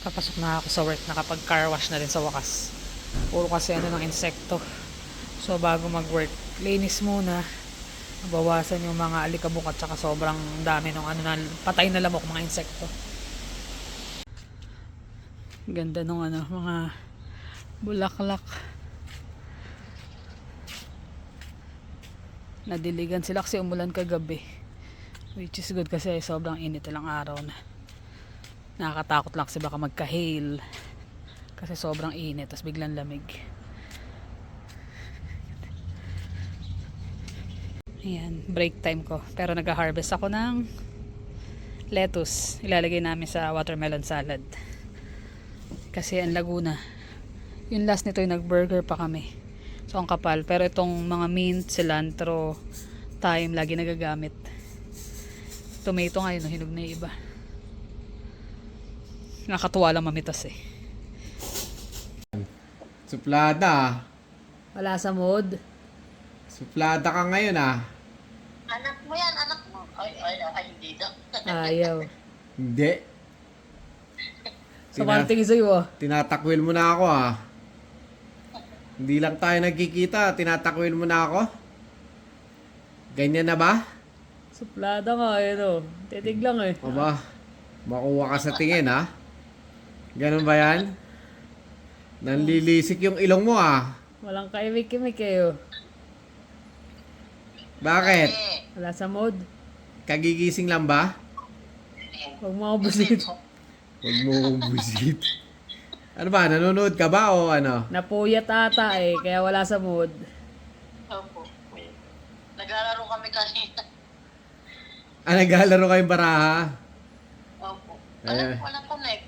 Papasok na ako sa work, nakapag car wash na rin sa wakas. Puro kasi ng insekto. So bago mag-work, linis muna. Bawasan yung mga alikabok at saka sobrang dami ng na patay na lamok, mga insekto. Ganda nung mga bulaklak. Nadiligan sila kasi umulan kagabi. Which is good kasi sobrang init lang araw na. Nakakatakot lang kasi baka magka-hail. Kasi sobrang init, tapos biglang lamig. Ayan, break time ko. Pero nag-harvest ako ng lettuce. Ilalagay namin sa watermelon salad. Kasi ang Laguna. Yung last nito yung nag-burger pa kami. So ang kapal. Pero itong mga mint, cilantro, thyme, lagi nagagamit. Tomato ngayon, hinog na yung iba. Nakatuwa lang mamitas eh. Suplada. Wala sa mood. Suplada ka ngayon Anak mo yan, anak mo. Ay, hindi daw. Ayaw. Hindi. Sa tingin sa'yo Tinatakwil mo na ako Hindi lang tayo nagkikita, tinatakwil mo na ako. Ganyan na ba? Suplada nga Titig lang eh. Aba, makuha ka sa tingin Ganun ba yan? Nanlilisik yung ilong mo Walang kaimik-imik eh. Bakit? Wala sa mood. Kagigising lang ba? Huwag mo ako busit. Huwag mo kong busit. Ano ba, nanonood ka ba o ano? Napuyat ata kaya wala sa mood. Opo. Naglalaro kami kanina. Naglalaro kayong baraha? Opo. Ayan. Walang connect.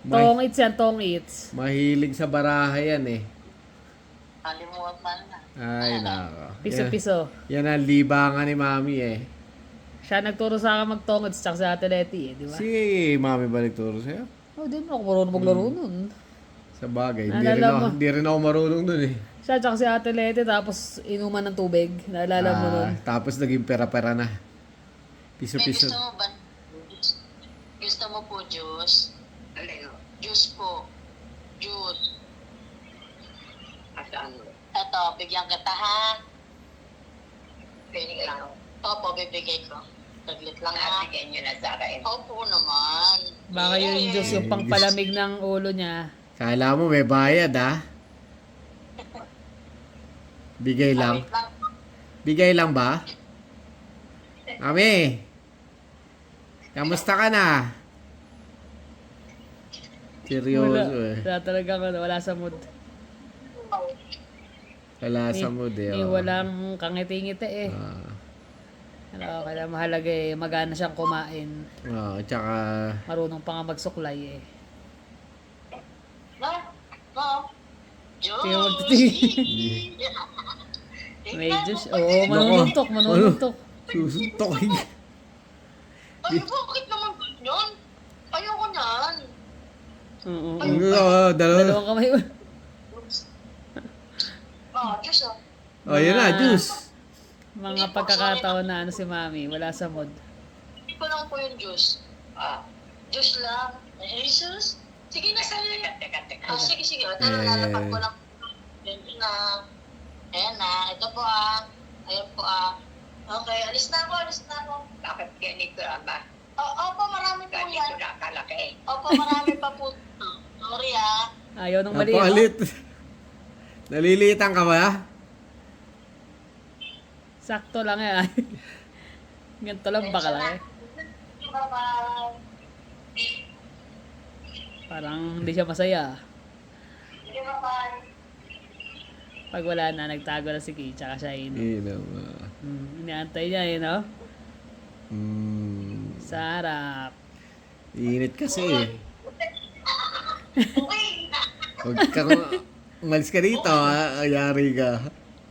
Tong its yan, tong its. Mahilig sa baraha yan Kalimutan na. Ay, nako. Piso-piso. Yan ang libangan ni Mami Siya nagturo sa akin mag-tong its tsaka sa Ate Leti di ba? Si Mami ba nagturo sa'yo? Di mo ako marunong maglaro nun. Sa bagay, Naalala mo. hindi rin ako marunong dun Siya tsaka si Ate Leti tapos inuman ng tubig. Naalala mo nun? Tapos naging pera-pera na. May Piso-piso. gusto mo ba? Gusto mo po juice? Juice po. Juice. Ito, bigyan kita ha. Bigyan lang. Opo, bibigay ko. Saglit lang ha. Bigyan nyo na sa akin. Opo naman. Baka yung Diyos yung pangpalamig ng ulo niya. Kala mo may bayad Bigay lang. Wait lang. Bigay lang ba? Mami! Kamusta ka na? Seryoso Wala talagang wala sa mood. Wala sa mood Walang kangiti-ngiti kaya mahalaga magana siyang kumain. Tsaka... Marunong pa nga magsuklay No. Kaya Juice. May Diyos. Manununtok. Susuntokin. Ay, bakit naman ganyan? Ayoko niyan. Dalawang kamay. Juice Yun na, juice. Mga pagkakataon na si Mami, wala sa mood. Hindi ko lang po yung juice. Juice lang. Jesus? Sige na, sige. Sige. Ito, lalapag ko lang. Yan na. Ayan na. Ito po Ayan po Okay, alis na ako. Bakit ganito ba? Opo, marami po yan. Ganito na kalaki. Opo, marami pa po. Sorry Ayaw nung mali. Napalit. Nalilitan ka ba? Sakto lang Ganito lang bakala Bye-bye. Parang hindi siya masaya. Bye-bye. Pag wala na, nagtago na si Kay, tsaka siya inaantay niya Sarap. Init kasi Okay. Huwag ka umalis ka dito Ayari ka.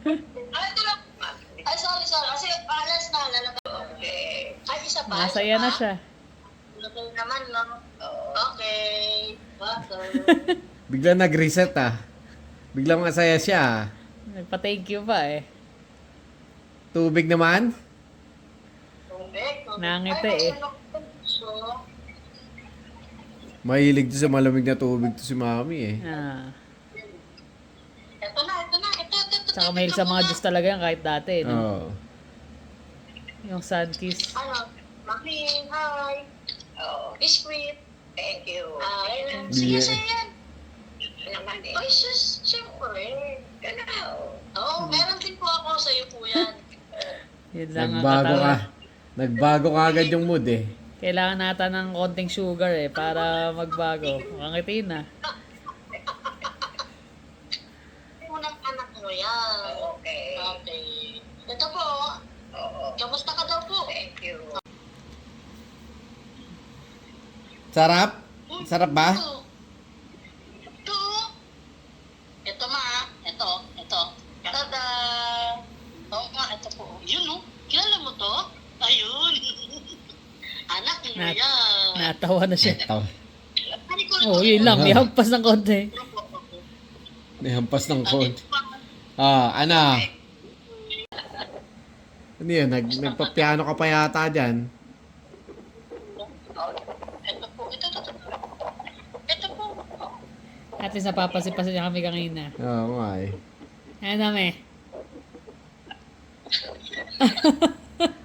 Ito lang. Sorry. Kasi alas na. Okay. Isa pa. Masaya na siya. Lagay naman, no? Okay. Biglang nag-reset Biglang masaya siya Nagpa-thank you pa Tubig naman? Tubig. Nangiti Mahilig to sa malamig na tubig to si mami eh. Ah. Ito na. Ito. Saka mahilig sa mga juice talaga yan kahit dati, no? Oo. Yung sun kiss. Ano? Mami, hi. Oh, biscuit. Thank you. Sige, Yeah. sige yan. Naman eh. Ay, sus, syempre. Oo, meron din po ako sa'yo po yan. Yun lang ang Nagbago ka. katawan. Nagbago ka agad yung mood eh. Kailangan nata ng konting sugar eh para magbago. Mangitin na. Unang anak mo yan. Okay. Ito po. Kamusta ka daw po? Thank you. Sarap? Sarap ba? Ito. Ito ma. Ito. Tada. Oo nga, ito po. Yun oh. Kilala mo to? Ayun. Anak mo Nat- yan. Natawa na siya. Ito. Oh, yun lang. May hampas ng konti. May hampas ng konti. Ah, ano? Ano yun? Nagpapiano ka pa yata dyan. Ito po. Ito po. At least napapasipasin niya kami kanina. Oo nga eh. Ano namin?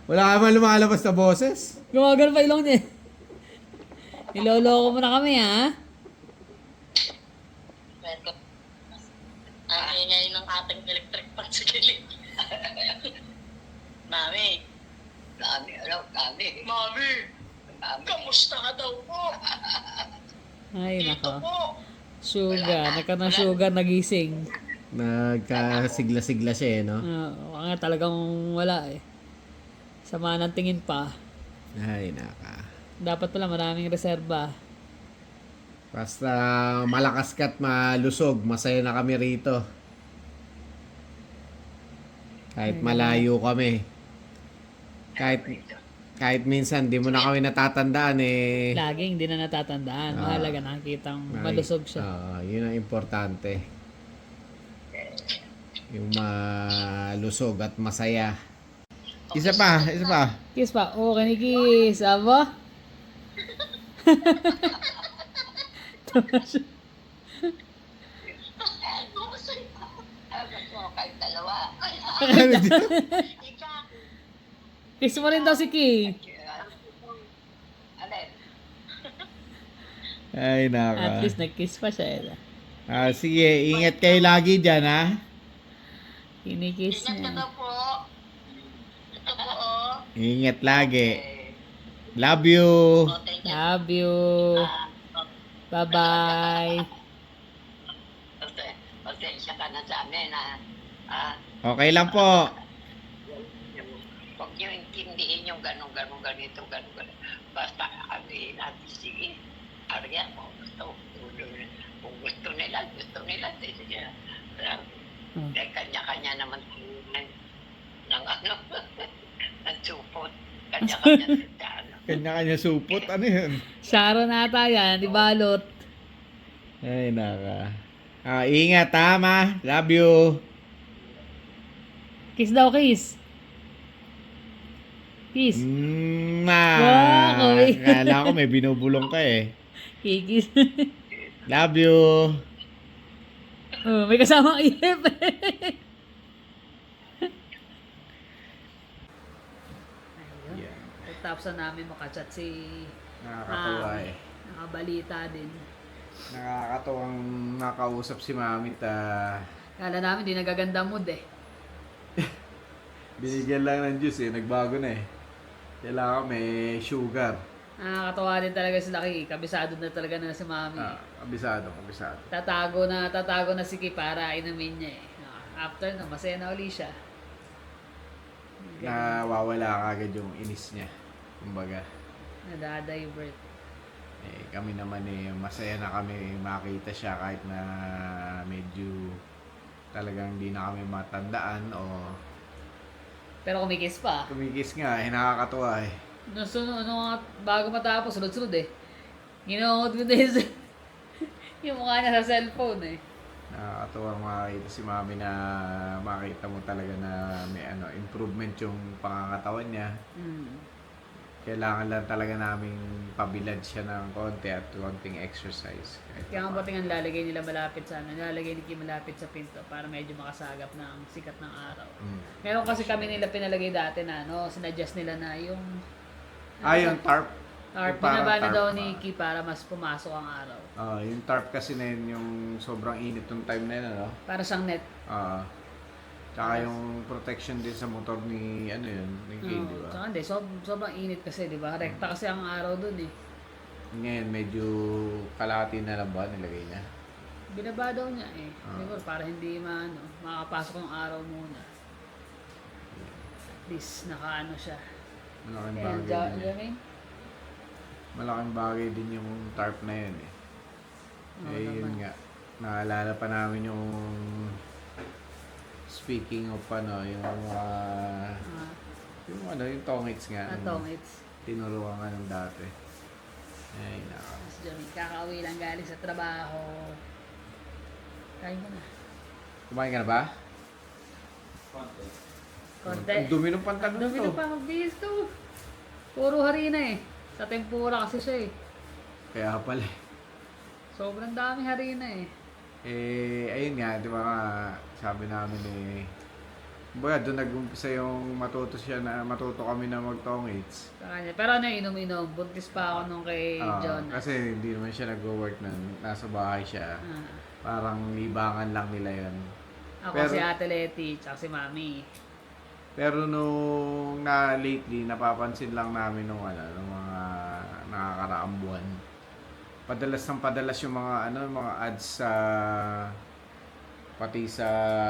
Wala ka man lumalabas na boses? Gumagal pa ilong niya. Niloloko mo na kami, ha? Ang ingay ng ating electric fan sa gilid. Mami. Mami. Kamusta ka daw po? Ay, Ito nako. po. Sugar. Nagka ng sugar nagising. Nagkasigla-sigla siya eh, no? Nga talagang wala eh. Sama ng tingin pa. Ay, naka. Dapat pala maraming reserba. Basta malakas ka't malusog, masaya na kami rito. Kahit malayo kami. Kahit minsan, di mo na kami natatandaan eh. Laging hindi na natatandaan. Mahalaga nakikitang malusog siya. Yun ang importante. Yung malusog at masaya. Isa pa. Kiss pa. Oh, kinikiss. Aba? Kahit dalawa. Kiss mo rin daw si Ki. Ay, At naka. least nag-kiss pa siya. Sige, ingat kayo lagi dyan, ha? Kinikiss Ingat ka niya. daw po. Ito po oh. Ingat lagi. Love you. Oh, thank you. Love you. Bye-bye. Pasensya ka na sa amin Okay lang po. Huwag niyo intindihin yung ganito. Basta sabihin natin, sige. Arya mo, kung gusto nila, sige. Kanya-kanya naman ng ng supot. Kanya-kanya sa Kanya-kanya supot. Ano yun? Sharon ata yan. Di balot. Ay, naka. Ingat, ha, ma. Love you. Kiss daw, kiss. Kiss. Wow, okay. Kala ko may binubulong ka eh. Kikis. Love you. Oh, may kasamang ihip. Yeah. Tapos na namin makachat si Nakakatawa Mami. eh. Nakabalita din. Nakakatawang nakausap si Mami Kala namin di nagaganda mood eh. binigyan lang ng juice eh. Nagbago na eh. Kailangan may sugar. Nakakatawa din talaga si Lucky. Kabisado na talaga na si Mami. Kabisado. Tatago na si Ki para inumin niya eh. After na, masaya na uli siya. Nawawala kagad yung inis niya. Kumbaga. Nadadivert. Kami naman masaya na kami makita siya kahit na medyo talagang di na kami matandaan o Pero kumikis pa. kumikis nga, nakakatuwa eh. Bago matapos, sunod-sunod eh. Ginood ko din yung mukha niya sa cellphone eh. Nakakatuwa makita si Mami na makita mo talaga na may improvement yung pangangatawan niya. kailangan lang talaga namin pabilad siya ng konti at konting exercise. Kahit Kaya nga pa- pati nga lalagay nila malapit sa nilalagay ni Kim malapit sa pinto para medyo makasagap ng sikat ng araw. Mm. Meron kasi kami nila pinalagay dati na sinadjust nila na yung Yung tarp. tarp, Yung parang binaba na tarp daw ba? ni Ki para mas pumasok ang araw. Yung tarp kasi na yun, yung sobrang init ng time na yun, ano? Para siyang net. Tsaka yung protection din sa motor ni, ano yun, ni Kay, di ba? Tsaka hindi, sobrang init kasi, di ba? Rekta kasi ang araw dun eh. Ngayon, medyo kalahati na lang ba nilagay niya? Binaba daw niya eh. Siguro para hindi makakapasok ng araw muna. At least nakaano siya. Malaking Ayan, bagay din yun. Jermaine? Malaking bagay din yung tarp na yun eh. Oo Yun naman. nga. Naalala pa namin yung speaking of yung yung tongits nga. Atong, it's Tinuruan ka ng dati. Ay, nako. Mas Jermaine, kakauwi lang galing sa trabaho. Kain mo na. Kumain ka na ba? Konti. Ang dumi ng pantalon Dumi to. na pa magbihis to. Puro harina eh. Sa tempura kasi siya eh. Kaya pala eh. Sobrang dami harina eh. Ayun nga, di ba nga, sabi namin kumbaga doon nag-umpisa yung matuto kami na mag-tongits. Sa kanya. Pero ano inom-inom. Buntis pa ako nung kay John. Kasi hindi naman siya nag-work nun. Nasa bahay siya. Ah. Parang libangan lang nila yun. Ako Pero- si Ate Leti, tsaka si Mami. Pero nung lately, napapansin lang namin nung mga nakakaraang buwan. Padalas yung mga ads sa pati sa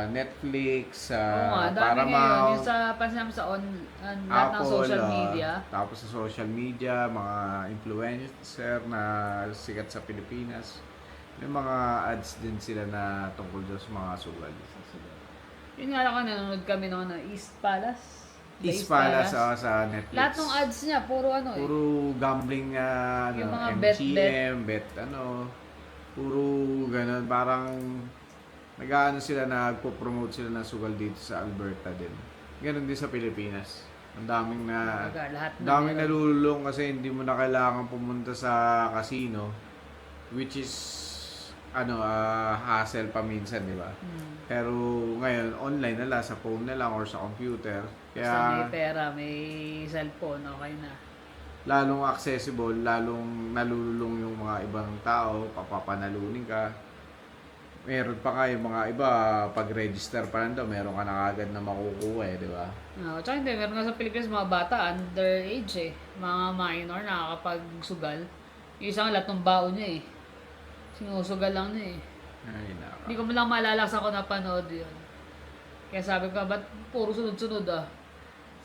Netflix, sa Oo nga, dami ngayon. Paramount, Yung sa pansin namin sa lahat ng Apple, social media. tapos sa social media, mga influencer na sikat sa Pilipinas. May mga ads din sila na tungkol doon sa mga sugal. Yun nga ako, nanonood kami ng East Palace. The East Palace sa Netflix. Lahat ng ads niya, puro eh. Puro gambling Yung mga MGM, puro ganun. Parang nag-aano sila, nagpo-promote sila ng sugal dito sa Alberta din. Ganun din sa Pilipinas. Ang daming Lahat na daming meron. nalululong kasi hindi mo na kailangan pumunta sa casino, which is hassle pa minsan, di ba? Pero ngayon, online na lang, sa phone na lang or sa computer. Basta may Kaya pera, may cellphone, okay na. lalong accessible, lalong nalululong yung mga ibang tao, papapanalunin ka. Meron pa nga yung mga iba, pag-register pa lang daw, meron ka na agad na makukuha di ba? Tsaka hindi, meron nga sa Pilipinas mga bata, underage eh. Mga minor, nakakapagsugal. Yung isang lahat ng baon niya eh. Sinusugal lang niya eh. Ay, naka. Hindi ko man lang maalala sa ako napanood yun. Kaya sabi ko, ba't puro sunod-sunod ah?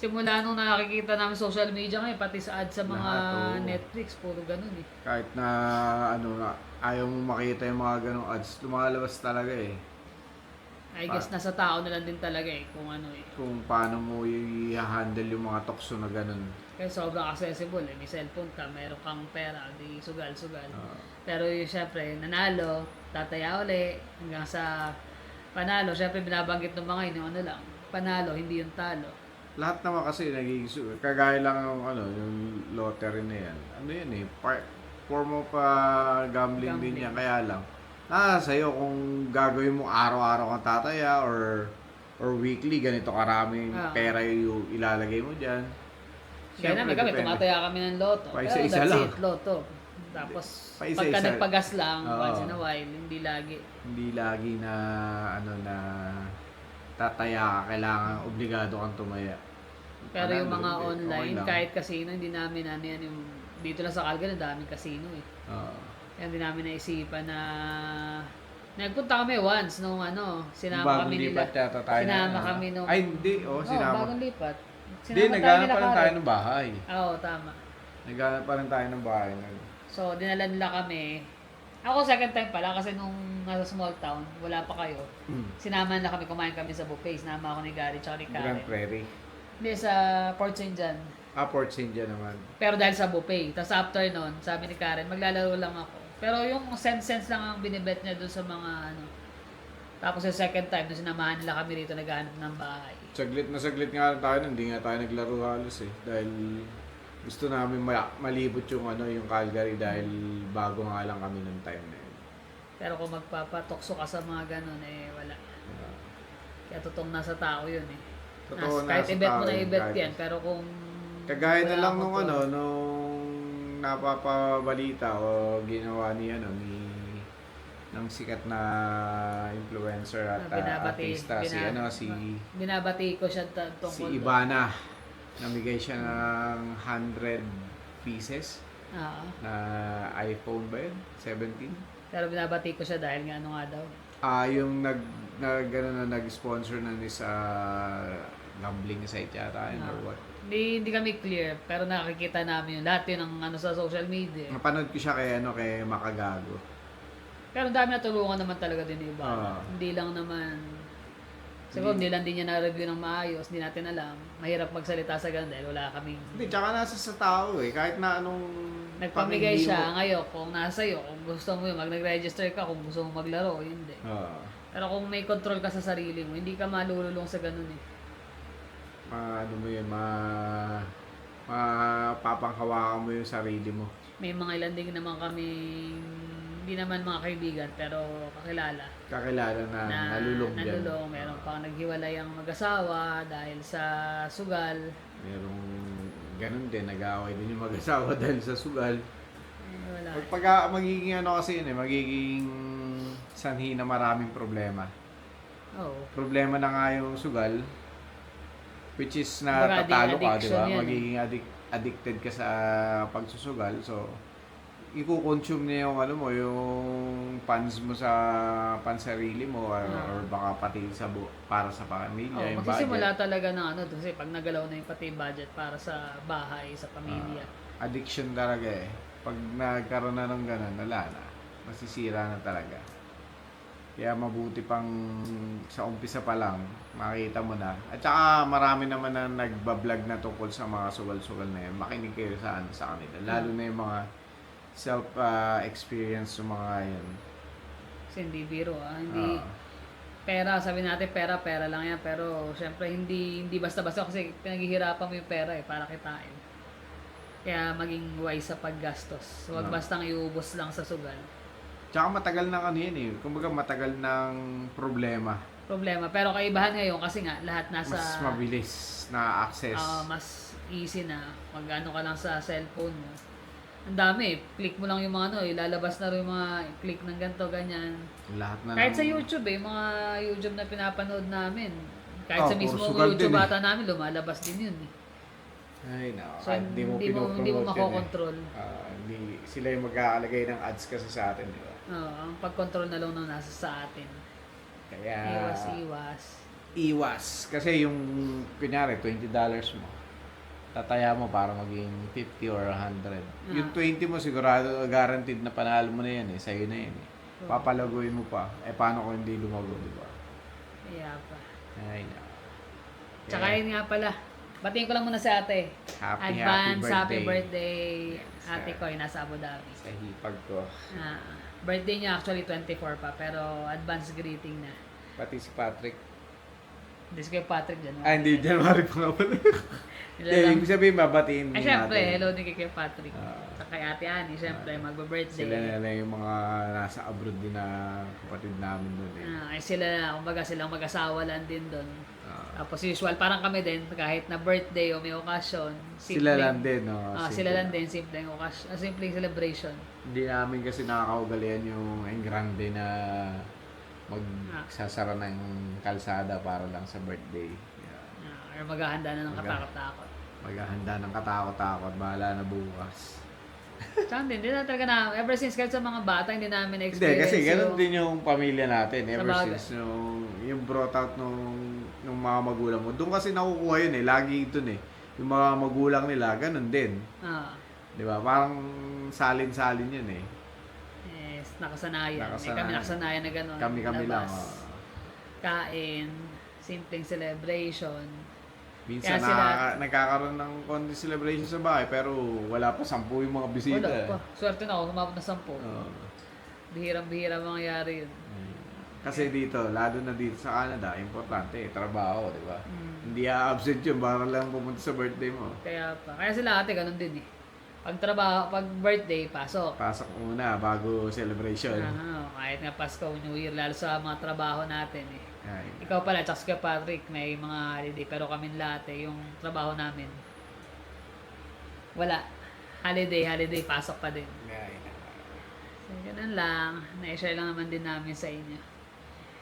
Simula nung nakikita namin social media ngayon, pati sa ads sa mga Lahat, oo. Netflix, puro ganun eh. Kahit na, ayaw mo makita yung mga ganong ads, lumalabas talaga eh. I guess nasa tao na lang din talaga eh, kung ano eh. Kung paano mo i-handle yung mga tukso na ganon. Kaya sobrang accessible eh. May cellphone ka, meron kang pera, di sugal-sugal. Ah. Pero yung syempre, nanalo, tataya uli, hanggang sa panalo. Syempre, binabanggit ng mga yun, yung ano lang, panalo, hindi yung talo. Lahat naman kasi kagaya lang yung lottery na yan. Ano yan eh, form of gambling din yan. Kaya lang, sa'yo kung gagawin mo araw-araw kang tataya or weekly, ganito karaming pera yung ilalagay mo dyan. Kaya namin kami, depende. tumataya kami ng loto. Pa Pero isa-isa that's lang. it, loto. Tapos, Pa-isa-isa. pagka nagpagas lang, Oo. once in a while, hindi lagi. Hindi lagi na na tataya ka, kailangan obligado kang tumaya. Pero yung mga Panalo, online, okay lang. kahit casino, hindi namin yan yung, dito lang sa Calgary, ang daming casino eh. Oo. Kaya hindi namin naisipan na, nagpunta kami once nung sinama kami nila. lipat yata tayo Sinama kami nung, Ay, hindi. Sinama. bagong lipat. Hindi, naghanap pa rin tayo ng bahay. Oo, tama. Naghanap pa rin tayo ng bahay. So, dinala nila kami. Ako second time pala kasi nung nasa small town, wala pa kayo. Sinama nila kami, kumain kami sa buffet. Sinama ako ni Gary tsaka ni Grand Karen. Prairie. Hindi, sa Port St. John. Port St. John naman. Pero dahil sa buffet. Tapos after nun, sabi ni Karen, maglalaro lang ako. Pero yung cents lang ang binibet niya doon sa mga Tapos yung second time, nung sinamahan nila kami rito, naghahanap ng bahay. Saglit na saglit nga tayo, hindi nga tayo naglaro halos eh. Dahil gusto namin malibot yung yung Calgary dahil bago nga lang kami nung time na yun. Pero kung magpapatokso ka sa mga ganun, wala. Kaya totoong nasa tao yun Totoo, kahit nasa i-bet mo tao na yun, i-bet kahit- yan, pero kung Kagaya na wala lang kang nung control. nung napapabalita o ginawa ni ng sikat na influencer at artista binabati ko siya tungkol si doon. Ivana. Namigay siya ng 100 pieces Oo. na iPhone ba yun? 17? Pero binabati ko siya dahil nga ano nga daw. Yung nag-sponsor na ni sa gambling site yata yun or what. Hindi kami clear, pero nakikita namin yun. Lahat yun ang sa social media. Napanood ko siya kay Makagago. Pero ang dami natulungan naman talaga din yung iba. Oo. Hindi lang naman, siguro hindi lang din niya na-review ng maayos, hindi natin alam. Mahirap magsalita sa ganun dahil wala kaming... Hindi, tsaka nasa sa tao kahit na anong... Nagpamigay pamilya siya mo. ngayon kung nasa iyo, kung gusto mo yun, nag-register ka, kung gusto mo maglaro, hindi. Oo. Pero kung may control ka sa sarili mo, hindi ka malululong sa ganun Ano mo yun, mapapanghawakan mo yung sarili mo. May mga ilan din naman kami, hindi naman mga kaibigan, pero kakilala. Kakilala na nalulong dyan. Nalulong, meron pang naghiwalay ang mag-asawa dahil sa sugal. Merong ganun din, nag-aaway din yung mag-asawa dahil sa sugal. Wala. Magiging kasi yun magiging sanhi na maraming problema. Oo. Problema na nga yung sugal, which is Kumbaga, natatalo ka, di addiction ba? yan, Magiging addicted ka sa pagsusugal. So, i-consume niya yung yung funds mo sa pansarili mo or baka pati para sa pamilya, yung Magsisimula budget. talaga ng kasi pag nagalaw na yung pati budget para sa bahay, sa pamilya. Addiction talaga Pag nagkaroon na ng ganun, wala na. Masisira na talaga. Kaya mabuti pang sa umpisa pa lang, makita mo na. At saka marami naman na nagbablog na tungkol sa mga sugal-sugal na yan. Makinig kayo sa kanila. Lalo na yung mga self-experience yung mga yan. Kasi hindi biro, hindi pera, sabi natin pera lang yan, pero syempre hindi basta-basta kasi pinaghihirapan mo yung pera para kitain. Kaya maging wise sa paggastos. Huwag bastang iubos lang sa sugal. Tsaka matagal ng kumbaga matagal ng problema. Pero kaibahan ngayon kasi nga lahat nasa Mas mabilis na access. mas easy na. Mag-ano ka lang sa cellphone mo. Ang dami, click mo lang yung mga ilalabas na rin yung mga click ng ganito, ganyan. Lahat na Kahit sa YouTube mga YouTube na pinapanood namin. Kahit sa puro mismo sugal YouTube din ata namin, lumalabas din yun Ay, no. So, hindi mo makokontrol. Hindi sila yung mag-aalagay ng ads kasi sa atin, di ba? Ang pag-control na lang nasa sa atin. Kaya, Iwas. Kasi yung, kunyari, $20 mo, tataya mo para maging 50 or 100. Yung 20 mo, sigurado, guaranteed na panalo mo na yan sa'yo na yan Papalagoy mo pa. Paano kung hindi lumago, di ba? Kaya pa. Ay, no. Tsaka yun nga pala. Batiin ko lang muna sa ate. Happy birthday. Yes, Ate ko ay nasa Abu Dhabi. Sa hipag ko. Birthday niya actually 24 pa, pero advance greeting na. Pati si Patrick. Hindi si Patrick dyan. Hindi, January pa nga pala. Ibig sabihin, babatiin Ay, din syempre, natin. hello din kay Patrick. Sa kay Ate Annie, syempre, magbe-birthday. Sila na yung mga nasa abroad din na kapatid namin doon Ay sila, kumbaga silang mag-asawa lang din doon. Tapos usual, parang kami din, kahit na birthday o may okasyon. Sila lang din, no? Sila lang din, simpleng okasyon, simpleng celebration. Hindi namin kasi nakakaugalian yung grande na magsasara ng kalsada para lang sa birthday. Or maghahanda na ng katakot-takot. Maghahanda ng katakot-takot, bahala na bukas. Tsaka hindi na talaga na, ever since kahit sa mga bata, hindi namin Hindi, experience kasi ganun din yung pamilya natin. Ever bagay. since yung brought out nung mga magulang mo. Doon kasi nakukuha yun lagi ito Yung mga magulang nila, ganun din. Di ba? Parang salin-salin yun Yes, nakasanayan. Nakasanayan. Kami nakasanayan na gano'n. Kami-kami lang. Kain, simpleng celebration. Minsan nagkakaroon ng konti celebration sa bahay, pero wala pa 10 yung mga bisita. Wala pa. Swerte na ako, umabot na 10. Oo. Bihirang-bihira mangyayari yun. Kasi dito, lalo na dito sa Canada, importante, trabaho, di ba? Mm. Hindi a-absent yun, para lang pumunta sa birthday mo. Kaya pa. Kaya sila ate, ganun din eh. Pag trabaho, pag birthday, pasok. Pasok muna bago celebration. Kahit nga Pasko, New Year, lalo sa mga trabaho natin eh. Ay, Ikaw pala, tsaka si Patrick, may mga holiday. Pero kami lahat eh, yung trabaho namin. Wala. Holiday, pasok pa din. ay, So, ganun lang. Na-share lang naman din namin sa inyo.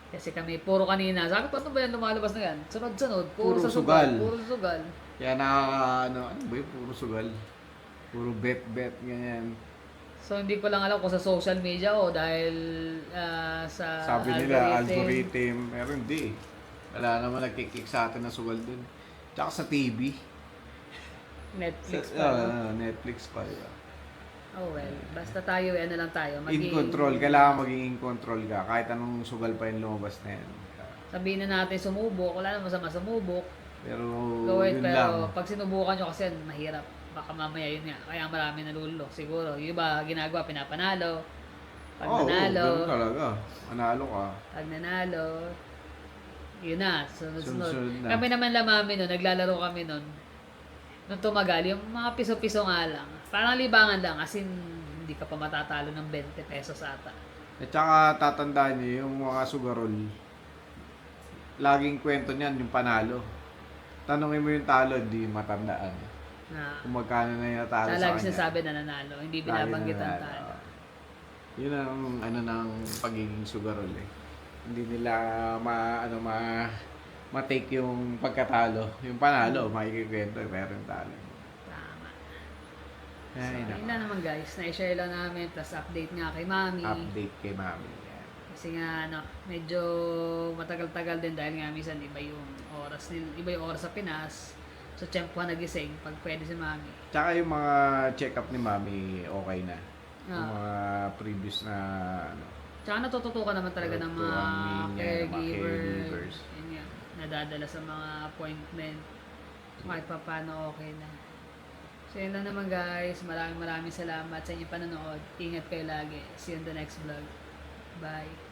Kasi kami, puro kanina. Sabi ko, ano ba yan lumalabas na yan? Sunod-sunod. Puro sa sugal. Puro sugal. Kaya ano ba yun? Puro sugal. Puro bet, ganyan. So, hindi ko lang alam kung sa social media o dahil sa Sabi nila, algorithm. Pero hindi. Wala naman nagkikik sa atin na sugal dun. Tsaka sa TV. Netflix pa. no? Netflix pa. Diba? Oh well, basta tayo, ano lang tayo. In control. Kailangan maging in control ka. Kahit anong sugal pa yung lumabas na yan. Sabihin na natin sumubok, wala naman masama sumubok. Pero Go ahead, yun pero lang. pag sinubukan nyo kasi mahirap. Baka mamaya yun nga. Kaya marami nalulok. Siguro, yung iba ginagawa, pinapanalo. Pag Oo, nanalo, ganun talaga. Manalo ka. pag nanalo, yun na, sunod-sunod. Sunod na. Kami naman lamami nun, naglalaro kami nun. Nung tumagal, yung mga piso-piso nga lang. Parang libangan lang, as in, hindi ka pa matatalo ng 20 pesos ata. At saka tatandaan niyo yung mga sugarol. Laging kwento niyan yung panalo. Tanungin mo yung talo, di matandaan. Na, Kung magkano na yung natalo sa lagi kanya. sinasabi na nanalo, hindi Lagi binabanggit ang nanalo. talo. Yun ang ano ng pagiging sugarol eh. Hindi nila ma-take yung pagkatalo. Yung panalo, makikikwento eh, pero yung talo. Tama. So, Ay, yun nako. lang naman guys, na-share lang namin, plus update nga kay Mami. Update kay Mami. Yan. Kasi nga, medyo matagal-tagal din dahil nga minsan iba yung oras sa Pinas. So, tiyempo nagising pag pwede si Mami. Tsaka yung mga check-up ni Mami, okay na. Yung mga previous na ano, Tsaka natututukan naman talaga ng mga Tutukan niya, ng mga caregivers. caregivers. Yun nga, nadadala sa mga appointment. Kahit pa paano okay na. So yun lang naman guys. Maraming salamat sa inyong panonood. Ingat kayo lagi. See you in the next vlog. Bye.